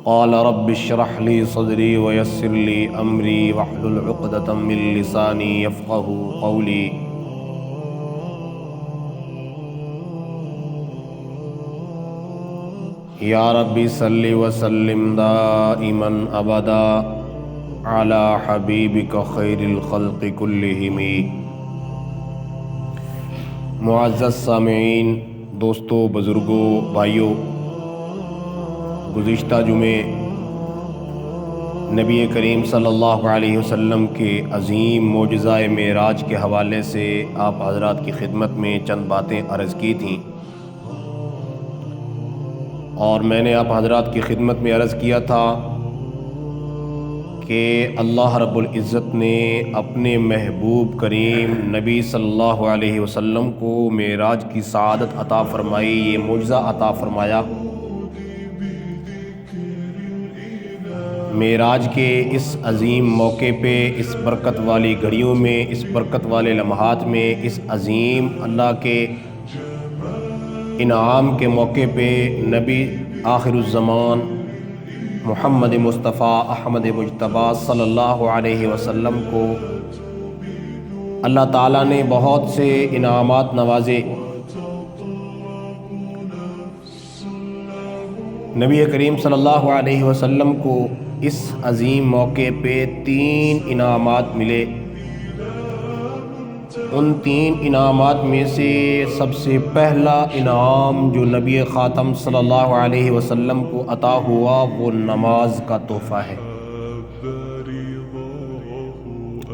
قال رب اشرح لي صدري ويسر لي أمري واحلل عقدة من لساني يفقهوا قولي یا ربی صلی وسلم دائما ابدا علی حبیبک خیر الخلق کلہم۔ معزز سامعین، دوستو، بزرگوں، بھائیوں، گزشتہ جمعے نبی کریم صلی اللہ علیہ وسلم کے عظیم معجزہ معراج کے حوالے سے آپ حضرات کی خدمت میں چند باتیں عرض کی تھیں، اور میں نے آپ حضرات کی خدمت میں عرض کیا تھا کہ اللہ رب العزت نے اپنے محبوب کریم نبی صلی اللہ علیہ وسلم کو معراج کی سعادت عطا فرمائی، یہ معجزہ عطا فرمایا۔ معراج کے اس عظیم موقع پہ، اس برکت والی گھڑیوں میں، اس برکت والے لمحات میں، اس عظیم اللہ کے انعام کے موقع پہ نبی آخر الزمان محمد مصطفیٰ احمد مجتبیٰ صلی اللہ علیہ وسلم کو اللہ تعالیٰ نے بہت سے انعامات نوازے۔ نبی کریم صلی اللہ علیہ وسلم کو اس عظیم موقع پہ 3 انعامات ملے۔ ان 3 انعامات میں سے سب سے پہلا انعام جو نبی خاتم صلی اللہ علیہ وسلم کو عطا ہوا وہ نماز کا تحفہ ہے۔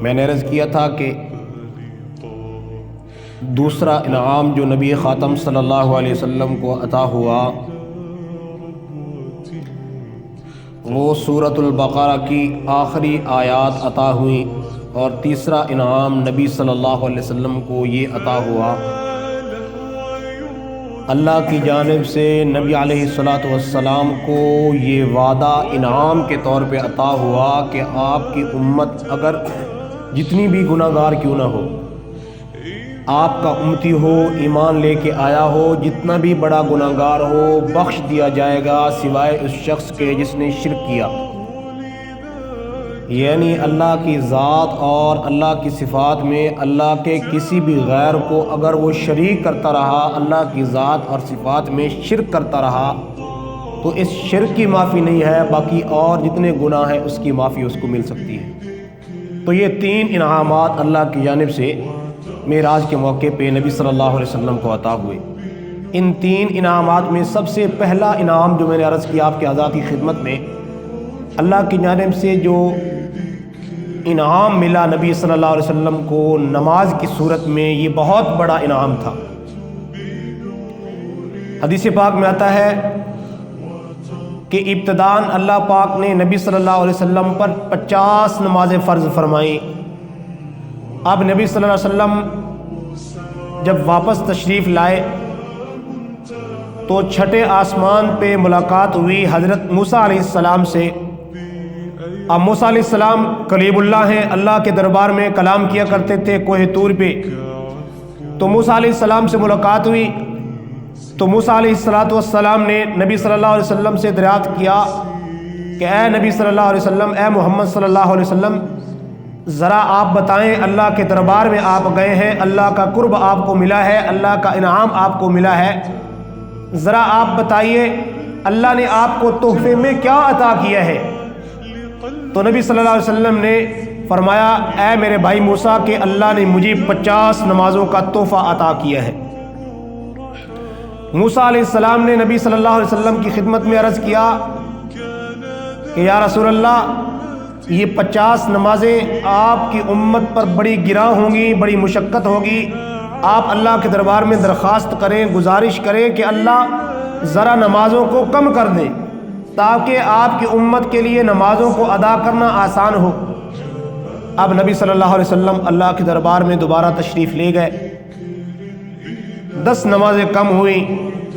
میں نے عرض کیا تھا کہ دوسرا انعام جو نبی خاتم صلی اللہ علیہ وسلم کو عطا ہوا وہ سورۃ البقرہ کی آخری آیات عطا ہوئیں، اور تیسرا انعام نبی صلی اللہ علیہ وسلم کو یہ عطا ہوا، اللہ کی جانب سے نبی علیہ الصلاۃ والسلام کو یہ وعدہ انعام کے طور پہ عطا ہوا کہ آپ کی امت اگر جتنی بھی گناہ گار کیوں نہ ہو، آپ کا امتی ہو، ایمان لے کے آیا ہو، جتنا بھی بڑا گناہ گار ہو، بخش دیا جائے گا سوائے اس شخص کے جس نے شرک کیا۔ یعنی اللہ کی ذات اور اللہ کی صفات میں اللہ کے کسی بھی غیر کو اگر وہ شریک کرتا رہا، اللہ کی ذات اور صفات میں شرک کرتا رہا، تو اس شرک کی معافی نہیں ہے، باقی اور جتنے گناہ ہیں اس کی معافی اس کو مل سکتی ہے۔ تو یہ 3 انعامات اللہ کی جانب سے معراج کے موقع پہ نبی صلی اللہ علیہ وسلم کو عطا ہوئے۔ ان 3 انعامات میں سب سے پہلا انعام جو میں نے عرض کیا آپ کے حضرات کی خدمت میں، اللہ کی جانب سے جو انعام ملا نبی صلی اللہ علیہ وسلم کو نماز کی صورت میں، یہ بہت بڑا انعام تھا۔ حدیث پاک میں آتا ہے کہ ابتداً اللہ پاک نے نبی صلی اللہ علیہ وسلم پر 50 نمازیں فرض فرمائیں۔ اب نبی صلی اللہ علیہ وسلم جب واپس تشریف لائے تو چھٹے آسمان پہ ملاقات ہوئی حضرت موسیٰ علیہ السلام سے۔ اب موسیٰ علیہ السلام کلیم اللہ ہیں، اللہ کے دربار میں کلام کیا کرتے تھے کوہ طور پہ۔ تو موسیٰ علیہ السلام سے ملاقات ہوئی تو موسیٰ علیہ السلام نے نبی صلی اللہ علیہ وسلم سے دریافت کیا کہ اے نبی صلی اللہ علیہ وسلم، اے محمد صلی اللہ علیہ وسلم، ذرا آپ بتائیں، اللہ کے دربار میں آپ گئے ہیں، اللہ کا قرب آپ کو ملا ہے، اللہ کا انعام آپ کو ملا ہے، ذرا آپ بتائیے اللہ نے آپ کو تحفے میں کیا عطا کیا ہے؟ تو نبی صلی اللہ علیہ وسلم نے فرمایا، اے میرے بھائی موسیٰ کہ اللہ نے مجھے 50 نمازوں کا تحفہ عطا کیا ہے۔ موسیٰ علیہ السلام نے نبی صلی اللہ علیہ وسلم کی خدمت میں عرض کیا کہ یا رسول اللہ، یہ 50 نمازیں آپ کی امت پر بڑی گراں ہوں گی، بڑی مشقت ہوگی، آپ اللہ کے دربار میں درخواست کریں، گزارش کریں کہ اللہ ذرا نمازوں کو کم کر دیں تاکہ آپ کی امت کے لیے نمازوں کو ادا کرنا آسان ہو۔ اب نبی صلی اللہ علیہ وسلم اللہ کے دربار میں دوبارہ تشریف لے گئے، 10 نمازیں کم ہوئیں،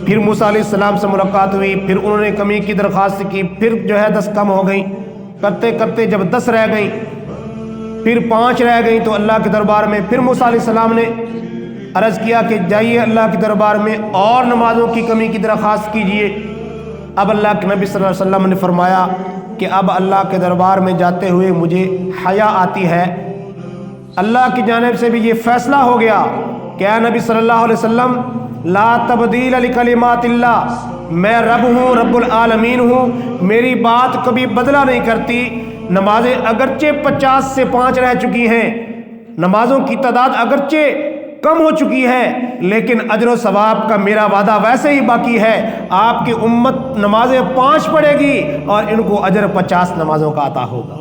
پھر موسیٰ علیہ السلام سے ملاقات ہوئی، پھر انہوں نے کمی کی درخواست کی، پھر 10 کم ہو گئیں، کرتے کرتے جب 10 رہ گئیں، پھر 5 رہ گئیں، تو اللہ کے دربار میں پھر موسیٰ علیہ السلام نے عرض کیا کہ جائیے اللہ کے دربار میں اور نمازوں کی کمی کی درخواست کیجئے۔ اب اللہ کے نبی صلی اللہ علیہ وسلم نے فرمایا کہ اب اللہ کے دربار میں جاتے ہوئے مجھے حیا آتی ہے۔ اللہ کی جانب سے بھی یہ فیصلہ ہو گیا کہ اے نبی صلی اللہ علیہ وسلم لا تبدیل لکلمات اللہ، میں رب ہوں، رب العالمین ہوں، میری بات کبھی بدلا نہیں کرتی۔ نمازیں اگرچہ 50 سے 5 رہ چکی ہیں، نمازوں کی تعداد اگرچہ کم ہو چکی ہے، لیکن اجر و ثواب کا میرا وعدہ ویسے ہی باقی ہے۔ آپ کی امت نمازیں 5 پڑھے گی اور ان کو اجر 50 نمازوں کا عطا ہوگا۔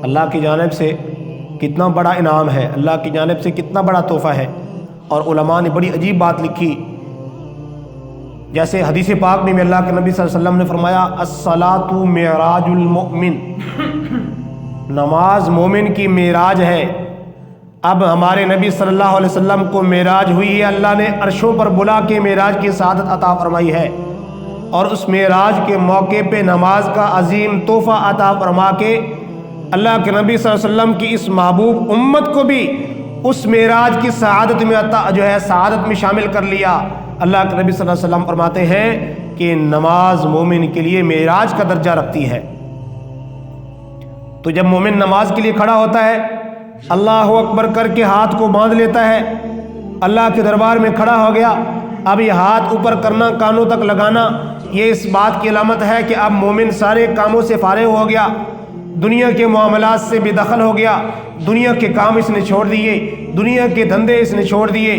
اللہ کی جانب سے کتنا بڑا انعام ہے، اللہ کی جانب سے کتنا بڑا تحفہ ہے۔ اور علماء نے بڑی عجیب بات لکھی، جیسے حدیث پاک میں اللہ کے نبی صلی اللہ علیہ وسلم نے فرمایا الصلاۃ معراج المؤمن، نماز مومن کی معراج ہے۔ اب ہمارے نبی صلی اللہ علیہ وسلم کو معراج ہوئی ہے، اللہ نے عرشوں پر بلا کے معراج کی سعادت عطا فرمائی ہے، اور اس معراج کے موقع پہ نماز کا عظیم تحفہ عطا فرما کے اللہ کے نبی صلی اللہ علیہ وسلم کی اس محبوب امت کو بھی اس معراج کی سعادت میں سعادت میں شامل کر لیا۔ اللہ کے نبی صلی اللہ علیہ وسلم فرماتے ہیں کہ نماز مومن کے لیے معراج کا درجہ رکھتی ہے۔ تو جب مومن نماز کے لیے کھڑا ہوتا ہے، اللہ اکبر کر کے ہاتھ کو باندھ لیتا ہے، اللہ کے دربار میں کھڑا ہو گیا، اب یہ ہاتھ اوپر کرنا، کانوں تک لگانا، یہ اس بات کی علامت ہے کہ اب مومن سارے کاموں سے فارغ ہو گیا، دنیا کے معاملات سے بے دخل ہو گیا، دنیا کے کام اس نے چھوڑ دیے، دنیا کے دھندے اس نے چھوڑ دیے،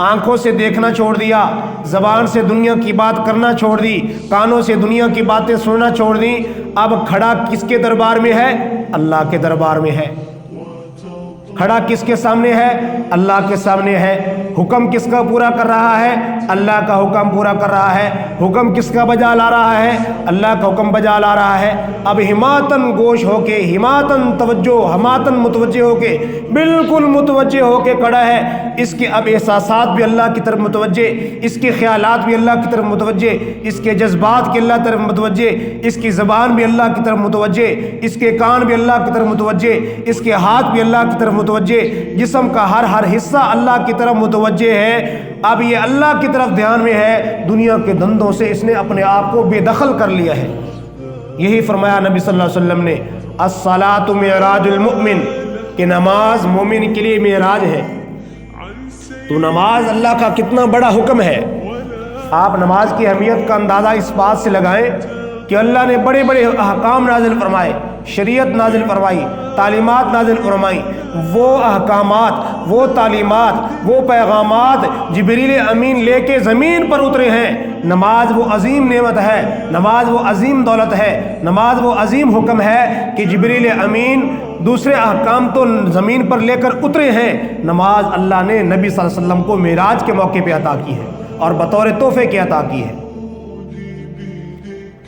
آنکھوں سے دیکھنا چھوڑ دیا، زبان سے دنیا کی بات کرنا چھوڑ دی، کانوں سے دنیا کی باتیں سننا چھوڑ دی۔ اب کھڑا کس کے دربار میں ہے؟ اللہ کے دربار میں ہے۔ کھڑا کس کے سامنے ہے؟ اللہ کے سامنے ہے۔ حکم کس کا پورا کر رہا ہے؟ اللہ کا حکم پورا کر رہا ہے۔ حکم کس کا بجا لا رہا ہے؟ اللہ کا حکم بجا لا رہا ہے۔ اب ہماتن گوش ہو کے، ہماتن توجہ، ہماتن متوجہ ہو کے، بالکل متوجہ ہو کے کھڑا ہے۔ اس کے اب احساسات بھی اللہ کی طرف متوجہ، اس کے خیالات بھی اللہ کی طرف متوجہ، اس کے جذبات کی اللہ طرف متوجہ، اس کی زبان بھی اللہ کی طرف متوجہ، اس کے کان بھی اللہ کی طرف متوجہ، اس کے ہاتھ بھی اللہ کی طرف متوجہ، جسم کا ہر حصہ اللہ کی طرف متوجہ ہے۔ اب یہ اللہ کی طرف دھیان میں ہے، دنیا کے دھندوں سے اس نے اپنے آپ کو بے دخل کر لیا ہے۔ یہی فرمایا نبی صلی اللہ علیہ وسلم نے الصلاۃ معراج المؤمن، کہ نماز مومن کے لیے معراج ہے۔ تو نماز اللہ کا کتنا بڑا حکم ہے۔ آپ نماز کی اہمیت کا اندازہ اس بات سے لگائیں کہ اللہ نے بڑے بڑے احکام نازل فرمائے، شریعت نازل فرمائی، تعلیمات نازل فرمائی۔ وہ احکامات، وہ تعلیمات، وہ پیغامات جبریل امین لے کے زمین پر اترے ہیں۔ نماز وہ عظیم نعمت ہے، نماز وہ عظیم دولت ہے، نماز وہ عظیم حکم ہے کہ جبریل امین دوسرے احکام تو زمین پر لے کر اترے ہیں، نماز اللہ نے نبی صلی اللہ علیہ وسلم کو معراج کے موقع پہ عطا کی ہے اور بطور تحفے کے عطا کی ہے۔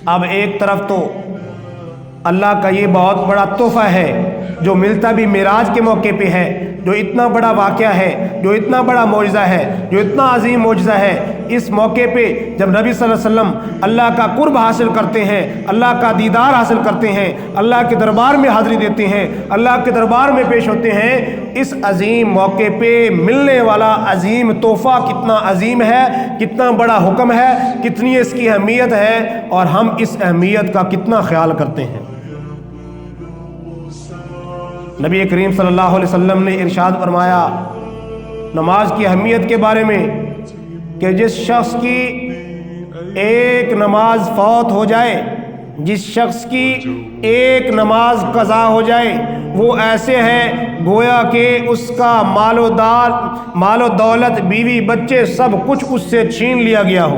اب ایک طرف تو اللہ کا یہ بہت بڑا تحفہ ہے جو ملتا بھی معراج کے موقع پہ ہے، جو اتنا بڑا واقعہ ہے، جو اتنا بڑا معجزہ ہے، جو اتنا عظیم معجزہ ہے۔ اس موقع پہ جب نبی صلی اللہ علیہ وسلم اللہ کا قرب حاصل کرتے ہیں، اللہ کا دیدار حاصل کرتے ہیں، اللہ کے دربار میں حاضری دیتے ہیں، اللہ کے دربار میں پیش ہوتے ہیں، اس عظیم موقع پہ ملنے والا عظیم تحفہ کتنا عظیم ہے، کتنا بڑا حکم ہے، کتنی اس کی اہمیت ہے، اور ہم اس اہمیت کا کتنا خیال کرتے ہیں۔ نبی کریم صلی اللہ علیہ وسلم نے ارشاد فرمایا نماز کی اہمیت کے بارے میں کہ جس شخص کی ایک نماز فوت ہو جائے، جس شخص کی ایک نماز قضا ہو جائے، وہ ایسے ہے گویا کہ اس کا مال و دولت، بیوی بچے، سب کچھ اس سے چھین لیا گیا ہو۔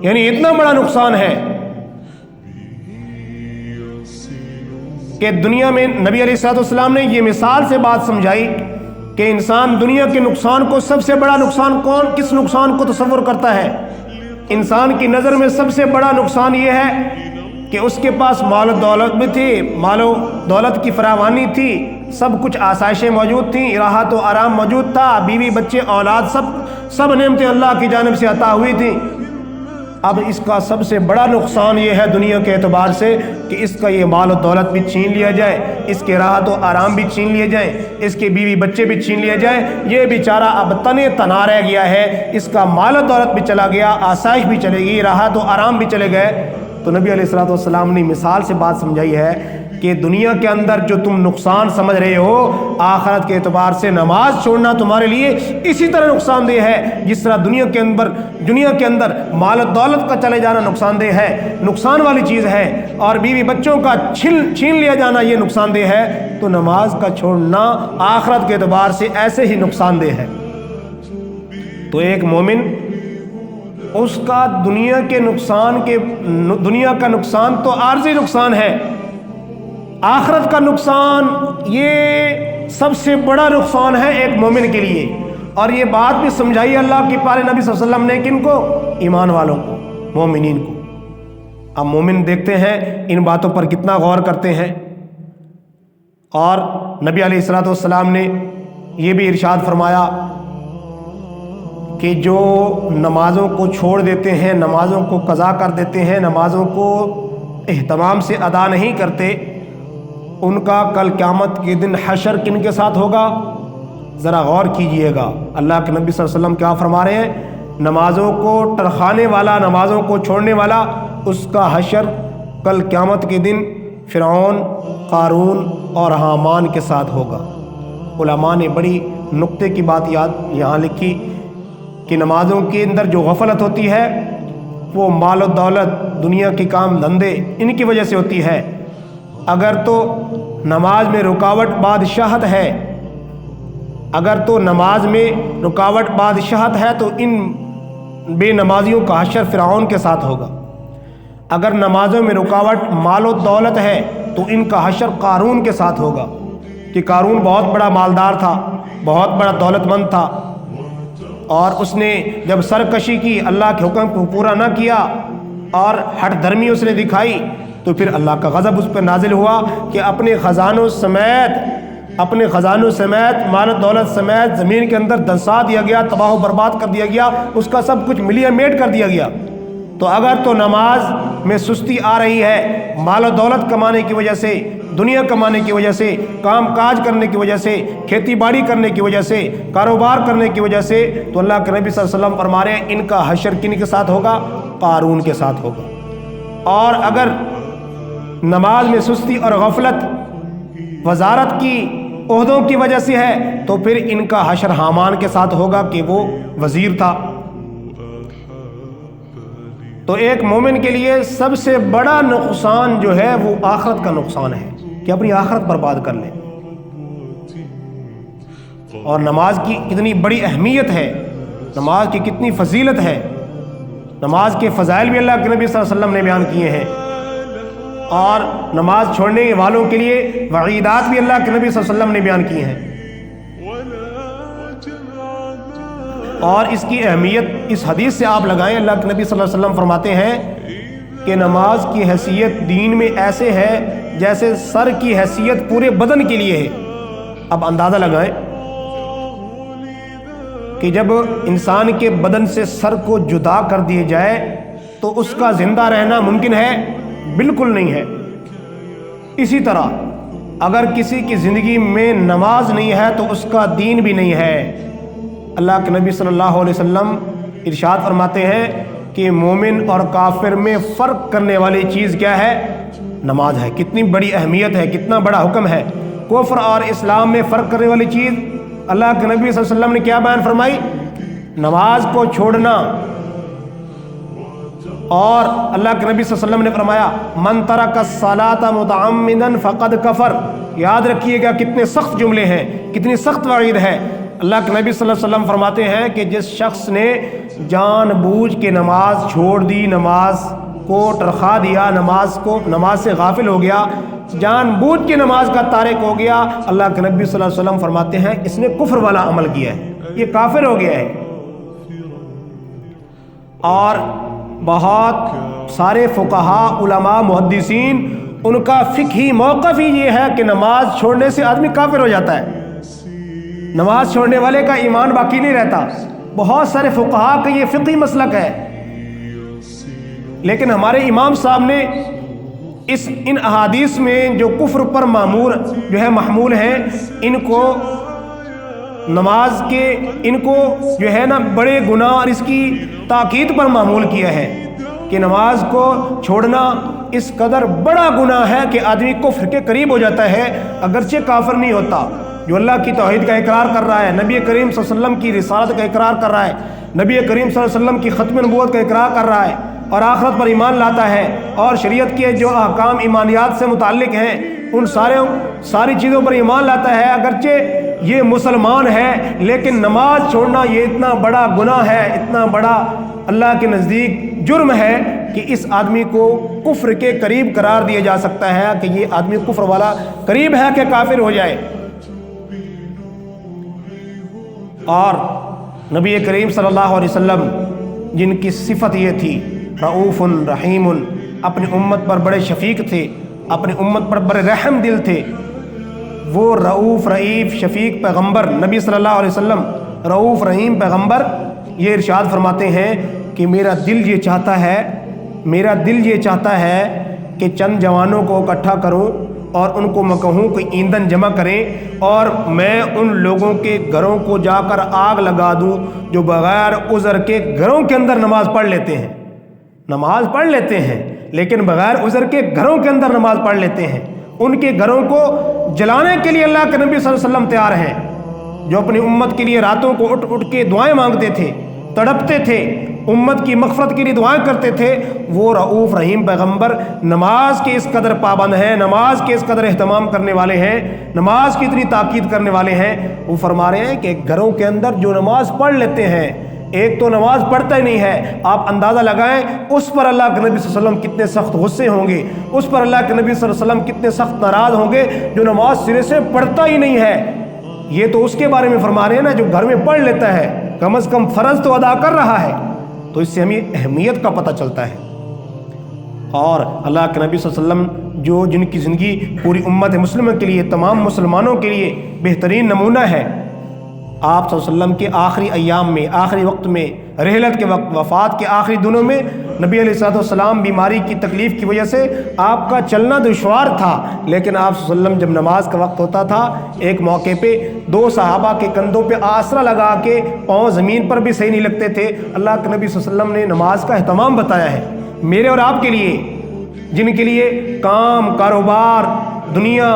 یعنی اتنا بڑا نقصان ہے کہ دنیا میں نبی علیہ الصلوۃ والسلام نے یہ مثال سے بات سمجھائی کہ انسان دنیا کے نقصان کو، سب سے بڑا نقصان کس نقصان کو تصور کرتا ہے؟ انسان کی نظر میں سب سے بڑا نقصان یہ ہے کہ اس کے پاس مال و دولت بھی تھی، مال و دولت کی فراوانی تھی، سب کچھ آسائشیں موجود تھیں، راحت و آرام موجود تھا، بیوی بچے اولاد سب نعمتیں اللہ کی جانب سے عطا ہوئی تھیں، اب اس کا سب سے بڑا نقصان یہ ہے دنیا کے اعتبار سے کہ اس کا یہ مال و دولت بھی چھین لیا جائے، اس کے راحت و آرام بھی چھین لیے جائیں، اس کے بیوی بچے بھی چھین لیے جائیں۔ یہ بیچارہ اب تنے تنہا رہ گیا ہے، اس کا مال و دولت بھی چلا گیا، آسائش بھی چلے گی، راحت و آرام بھی چلے گئے۔ تو نبی علیہ الصلوۃ والسلام نے مثال سے بات سمجھائی ہے کہ دنیا کے اندر جو تم نقصان سمجھ رہے ہو، آخرت کے اعتبار سے نماز چھوڑنا تمہارے لیے اسی طرح نقصان دہ ہے جس طرح دنیا کے اندر مال و دولت کا چلے جانا نقصان دہ ہے، نقصان والی چیز ہے، اور بیوی بچوں کا چھین لیا جانا یہ نقصان دہ ہے، تو نماز کا چھوڑنا آخرت کے اعتبار سے ایسے ہی نقصان دہ ہے۔ تو ایک مومن اس کا دنیا کا نقصان تو عارضی نقصان ہے، آخرت کا نقصان یہ سب سے بڑا نقصان ہے ایک مومن کے لیے۔ اور یہ بات بھی سمجھائی اللہ کے پیارے نبی صلی اللہ علیہ وسلم نے کن کو؟ ایمان والوں کو، مومنین کو۔ اب مومن دیکھتے ہیں ان باتوں پر کتنا غور کرتے ہیں۔ اور نبی علیہ الصلوۃ والسلام نے یہ بھی ارشاد فرمایا کہ جو نمازوں کو چھوڑ دیتے ہیں، نمازوں کو قضا کر دیتے ہیں، نمازوں کو اہتمام سے ادا نہیں کرتے، ان کا کل قیامت کے دن حشر کن کے ساتھ ہوگا؟ ذرا غور کیجئے گا۔ اللہ کے نبی صلی اللہ علیہ وسلم کیا فرما رہے ہیں؟ نمازوں کو ٹرخانے والا، نمازوں کو چھوڑنے والا، اس کا حشر کل قیامت کے دن فرعون، قارون اور حامان کے ساتھ ہوگا۔ علماء نے بڑی نقطے کی بات یہاں لکھی کہ نمازوں کے اندر جو غفلت ہوتی ہے وہ مال و دولت، دنیا کے کام دھندے، ان کی وجہ سے ہوتی ہے۔ اگر تو نماز میں رکاوٹ بادشاہت ہے، تو ان بے نمازیوں کا حشر فرعون کے ساتھ ہوگا۔ اگر نمازوں میں رکاوٹ مال و دولت ہے تو ان کا حشر قارون کے ساتھ ہوگا، کہ قارون بہت بڑا مالدار تھا، بہت بڑا دولت مند تھا، اور اس نے جب سرکشی کی، اللہ کے حکم کو پورا نہ کیا اور ہٹ دھرمی اس نے دکھائی، تو پھر اللہ کا غضب اس پر نازل ہوا کہ اپنے خزانوں سمیت مال و دولت سمیت زمین کے اندر دھنسا دیا گیا، تباہ و برباد کر دیا گیا، اس کا سب کچھ ملیا میٹ کر دیا گیا۔ تو اگر تو نماز میں سستی آ رہی ہے مال و دولت کمانے کی وجہ سے، دنیا کمانے کی وجہ سے، کام کاج کرنے کی وجہ سے، کھیتی باڑی کرنے کی وجہ سے، کاروبار کرنے کی وجہ سے، تو اللہ کے نبی صلی اللہ علیہ وسلم فرما رہے ہیں ان کا حشر کن کے ساتھ ہوگا؟ قارون کے ساتھ ہوگا۔ اور اگر نماز میں سستی اور غفلت وزارت کی عہدوں کی وجہ سے ہے تو پھر ان کا حشر حامان کے ساتھ ہوگا کہ وہ وزیر تھا۔ تو ایک مومن کے لیے سب سے بڑا نقصان جو ہے وہ آخرت کا نقصان ہے کہ اپنی آخرت برباد کر لے۔ اور نماز کی کتنی بڑی اہمیت ہے، نماز کی کتنی فضیلت ہے، نماز کے فضائل بھی اللہ کے نبی صلی اللہ علیہ وسلم نے بیان کیے ہیں، اور نماز چھوڑنے والوں کے لیے وعیدات بھی اللہ کے نبی صلی اللہ علیہ وسلم نے بیان کی ہیں۔ اور اس کی اہمیت اس حدیث سے آپ لگائیں، اللہ کے نبی صلی اللہ علیہ وسلم فرماتے ہیں کہ نماز کی حیثیت دین میں ایسے ہے جیسے سر کی حیثیت پورے بدن کے لیے ہے۔ اب اندازہ لگائیں کہ جب انسان کے بدن سے سر کو جدا کر دیے جائے تو اس کا زندہ رہنا ممکن ہے؟ بالکل نہیں ہے۔ اسی طرح اگر کسی کی زندگی میں نماز نہیں ہے تو اس کا دین بھی نہیں ہے۔ اللہ کے نبی صلی اللہ علیہ وسلم ارشاد فرماتے ہیں کہ مومن اور کافر میں فرق کرنے والی چیز کیا ہے؟ نماز ہے۔ کتنی بڑی اہمیت ہے، کتنا بڑا حکم ہے۔ کفر اور اسلام میں فرق کرنے والی چیز اللہ کے نبی صلی اللہ علیہ وسلم نے کیا بیان فرمائی؟ نماز کو چھوڑنا۔ اور اللہ کے نبی صلی اللہ علیہ وسلم نے فرمایا من ترک الصلاۃ متعمدا فقد کفر۔ یاد رکھیے گا کتنے سخت جملے ہیں، کتنی سخت وعید ہے۔ اللہ کے نبی صلی اللہ علیہ وسلم فرماتے ہیں کہ جس شخص نے جان بوجھ کے نماز چھوڑ دی، نماز کو ٹرخا دیا، نماز سے غافل ہو گیا، جان بوجھ کے نماز کا تارک ہو گیا، اللہ کے نبی صلی اللہ علیہ وسلم فرماتے ہیں اس نے کفر والا عمل کیا ہے، یہ کافر ہو گیا ہے۔ اور بہت سارے فقہاء، علماء، محدثین، ان کا فقہی موقف ہی یہ ہے کہ نماز چھوڑنے سے آدمی کافر ہو جاتا ہے، نماز چھوڑنے والے کا ایمان باقی نہیں رہتا۔ بہت سارے فقہاء کا یہ فقہی مسلک ہے لیکن ہمارے امام صاحب نے ان احادیث میں جو کفر پر محمول ہیں، ان کو نماز کے جو ہے نا بڑے گناہ اور اس کی تاکید پر معمول کیا ہے کہ نماز کو چھوڑنا اس قدر بڑا گناہ ہے کہ آدمی کفر کے قریب ہو جاتا ہے، اگرچہ کافر نہیں ہوتا۔ جو اللہ کی توحید کا اقرار کر رہا ہے، نبی کریم صلی اللہ علیہ وسلم کی رسالت کا اقرار کر رہا ہے، نبی کریم صلی اللہ علیہ وسلم کی ختم نبوت کا اقرار کر رہا ہے اور آخرت پر ایمان لاتا ہے اور شریعت کے جو احکام ایمانیات سے متعلق ہیں ان ساری چیزوں پر ایمان لاتا ہے، اگرچہ یہ مسلمان ہے لیکن نماز چھوڑنا یہ اتنا بڑا گناہ ہے، اتنا بڑا اللہ کے نزدیک جرم ہے کہ اس آدمی کو کفر کے قریب قرار دیا جا سکتا ہے کہ یہ آدمی کفر والا قریب ہے کہ کافر ہو جائے۔ اور نبی کریم صلی اللہ علیہ وسلم جن کی صفت یہ تھی رؤوف رحیم، اپنی امت پر بڑے شفیق تھے، اپنی امت پر بڑے رحم دل تھے، وہ رؤوف رحیم شفیق پیغمبر نبی صلی اللہ علیہ وسلم رؤوف رحیم پیغمبر یہ ارشاد فرماتے ہیں کہ میرا دل یہ چاہتا ہے کہ چند جوانوں کو اکٹھا کروں اور ان کو میں کہوں کہ ایندھن جمع کریں اور میں ان لوگوں کے گھروں کو جا کر آگ لگا دوں جو بغیر عذر کے گھروں کے اندر نماز پڑھ لیتے ہیں لیکن بغیر عذر کے گھروں کے اندر نماز پڑھ لیتے ہیں۔ ان کے گھروں کو جلانے کے لیے اللہ کے نبی صلی اللہ علیہ وسلم تیار ہیں، جو اپنی امت کے لیے راتوں کو اٹھ کے دعائیں مانگتے تھے، تڑپتے تھے، امت کی مغفرت کے لیے دعائیں کرتے تھے، وہ رؤوف رحیم پیغمبر نماز کے اس قدر پابند ہیں، نماز کے اس قدر اہتمام کرنے والے ہیں، نماز کی اتنی تاکید کرنے والے ہیں۔ وہ فرما رہے ہیں کہ گھروں کے اندر جو نماز پڑھ لیتے ہیں، ایک تو نماز پڑھتا ہی نہیں ہے، آپ اندازہ لگائیں اس پر اللہ کے نبی صلی اللہ علیہ وسلم کتنے سخت غصے ہوں گے، اس پر اللہ کے نبی صلی اللہ علیہ وسلم کتنے سخت ناراض ہوں گے جو نماز سرے سے پڑھتا ہی نہیں ہے۔ یہ تو اس کے بارے میں فرما رہے ہیں نا جو گھر میں پڑھ لیتا ہے، کم از کم فرض تو ادا کر رہا ہے، تو اس سے ہمیں اہمیت کا پتہ چلتا ہے۔ اور اللہ کے نبی صلی اللہ علیہ وسلم جن کی زندگی پوری امت مسلمہ کے لیے، تمام مسلمانوں کے لیے بہترین نمونہ ہے۔ آپ صلی اللہ علیہ وسلم کے آخری ایام میں، آخری وقت میں، رحلت کے وقت، وفات کے آخری دنوں میں نبی علیہ السلام بیماری کی تکلیف کی وجہ سے آپ کا چلنا دشوار تھا، لیکن آپ صلی اللہ علیہ وسلم جب نماز کا وقت ہوتا تھا، ایک موقع پہ دو صحابہ کے کندھوں پہ آسرا لگا کے پاؤں زمین پر بھی صحیح نہیں لگتے تھے۔ اللہ کے نبی صلی اللہ علیہ وسلم نے نماز کا اہتمام بتایا ہے میرے اور آپ کے لیے، جن کے لیے کام، کاروبار، دنیا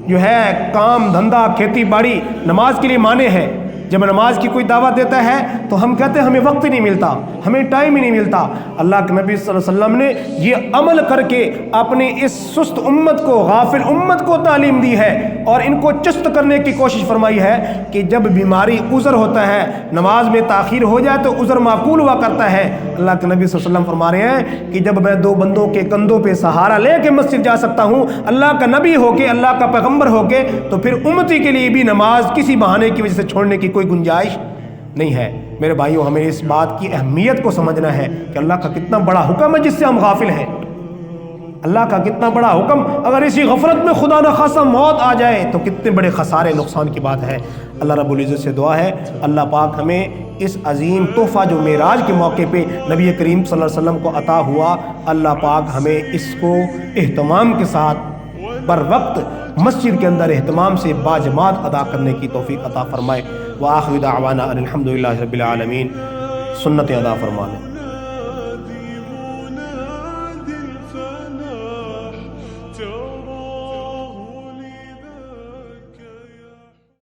جو ہے، کام دھندا، کھیتی باڑی نماز کے لیے مانے ہے۔ جب نماز کی کوئی دعوت دیتا ہے تو ہم کہتے ہیں ہمیں وقت ہی نہیں ملتا، ہمیں ٹائم ہی نہیں ملتا۔ اللہ کے نبی صلی اللہ علیہ وسلم نے یہ عمل کر کے اپنی اس سست امت کو، غافل امت کو تعلیم دی ہے اور ان کو چست کرنے کی کوشش فرمائی ہے کہ جب بیماری عذر ہوتا ہے، نماز میں تاخیر ہو جائے تو عذر معقول ہوا کرتا ہے۔ اللہ کے نبی صلی اللہ علیہ وسلم فرما رہے ہیں کہ جب میں دو بندوں کے کندھوں پہ سہارا لے کے مسجد جا سکتا ہوں، اللہ کا نبی ہو کے، اللہ کا پیغمبر ہو کے، تو پھر امتی کے لیے بھی نماز کسی بہانے کی وجہ سے چھوڑنے کی کوئی گنجائش نہیں ہے۔ میرے بھائیوں، ہمیں اس بات کی اہمیت کو سمجھنا ہے کہ اللہ کا کتنا بڑا حکم ہے جس سے ہم غافل ہیں۔ اللہ کا کتنا بڑا حکم، اگر اسی غفلت میں خدا نخواستہ موت آ جائے تو کتنے بڑے خسارے، نقصان کی بات ہے۔ اللہ رب العزت سے دعا ہے اللہ پاک ہمیں اس عظیم تحفہ جو معراج کے موقع پہ نبی کریم صلی اللہ علیہ وسلم کو عطا ہوا، اللہ پاک ہمیں اس کو اہتمام کے ساتھ بر وقت مسجد کے اندر اہتمام سے باجماعت ادا کرنے کی توفیق عطا فرمائے۔ وآخر دعوانا ان الحمد للہ رب العالمین، سنت ادا فرما لیں۔